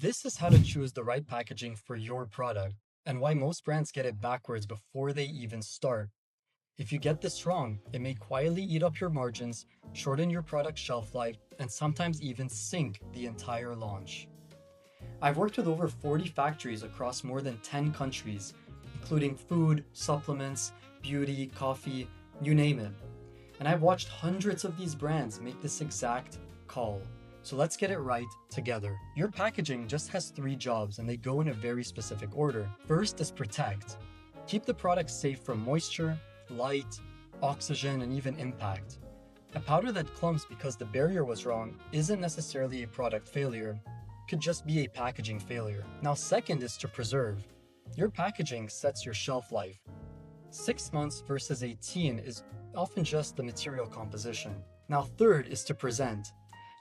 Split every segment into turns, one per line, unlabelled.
This is how to choose the right packaging for your product and why most brands get it backwards before they even start. If you get this wrong, it may quietly eat up your margins, shorten your product shelf life, and sometimes even sink the entire launch. I've worked with over 40 factories across more than 10 countries, including food, supplements, beauty, coffee, you name it. And I've watched hundreds of these brands make this exact call. So let's get it right together. Your packaging just has three jobs and they go in a very specific order. First is protect. Keep the product safe from moisture, light, oxygen, and even impact. A powder that clumps because the barrier was wrong isn't necessarily a product failure, it could just be a packaging failure. Now, second is to preserve. Your packaging sets your shelf life. 6 months versus 18 is often just the material composition. Now, third is to present.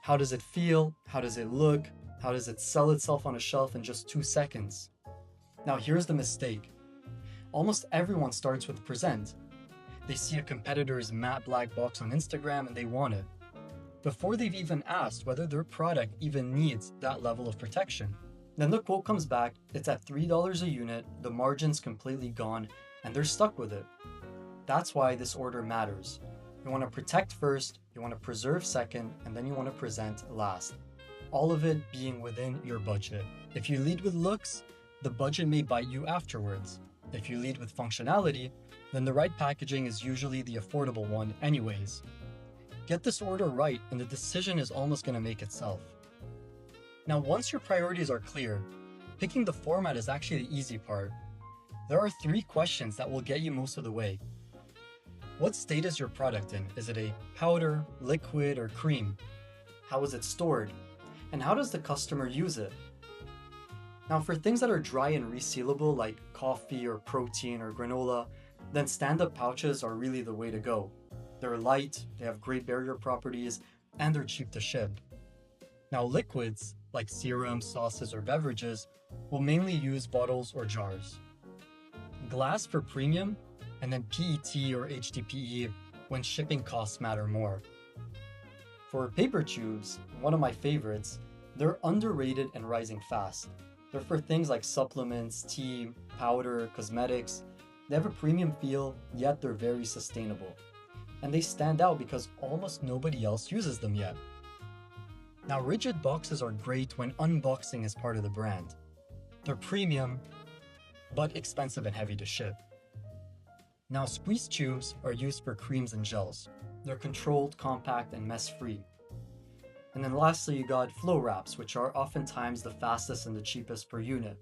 How does it feel? How does it look? How does it sell itself on a shelf in just 2 seconds? Now, here's the mistake. Almost everyone starts with present. They see a competitor's matte black box on Instagram and they want it, before they've even asked whether their product even needs that level of protection. Then the quote comes back, it's at $3 a unit, the margin's completely gone, and they're stuck with it. That's why this order matters. You want to protect first, you want to preserve second, and then you want to present last. All of it being within your budget. If you lead with looks, the budget may bite you afterwards. If you lead with functionality, then the right packaging is usually the affordable one anyways. Get this order right and the decision is almost going to make itself. Now, once your priorities are clear, picking the format is actually the easy part. There are 3 questions that will get you most of the way. What state is your product in? Is it a powder, liquid, or cream? How is it stored? And how does the customer use it? Now, for things that are dry and resealable like coffee or protein or granola, then stand-up pouches are really the way to go. They're light, they have great barrier properties, and they're cheap to ship. Now, liquids like serums, sauces, or beverages will mainly use bottles or jars. Glass for premium, and then PET or HDPE when shipping costs matter more. For paper tubes, one of my favorites, they're underrated and rising fast. They're for things like supplements, tea, powder, cosmetics. They have a premium feel, yet they're very sustainable. And they stand out because almost nobody else uses them yet. Now, rigid boxes are great when unboxing is part of the brand. They're premium, but expensive and heavy to ship. Now, squeeze tubes are used for creams and gels. They're controlled, compact, and mess-free. And then lastly, you got flow wraps, which are oftentimes the fastest and the cheapest per unit.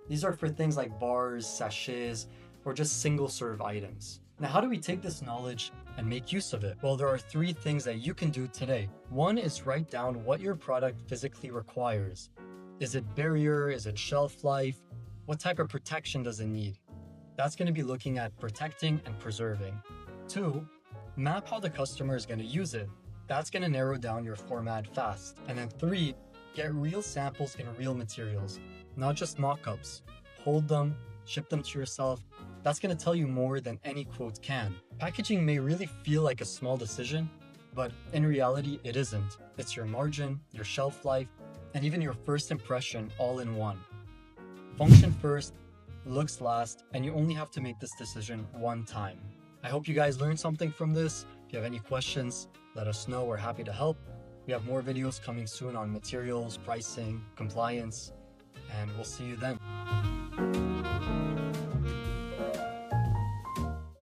These are for things like bars, sachets, or just single-serve items. Now, how do we take this knowledge and make use of it? Well, there are 3 things that you can do today. One is write down what your product physically requires. Is it barrier? Is it shelf life? What type of protection does it need? That's going to be looking at protecting and preserving. 2, map how the customer is going to use it. That's going to narrow down your format fast. And then 3, get real samples in real materials, not just mock-ups. Hold them, ship them to yourself. That's going to tell you more than any quote can. Packaging may really feel like a small decision, but in reality, it isn't. It's your margin, your shelf life, and even your first impression all in one. Function first, looks last, and you only have to make this decision one time. I hope you guys learned something from this. If you have any questions, let us know. We're happy to help. We have more videos coming soon on materials, pricing, compliance, and we'll see you then.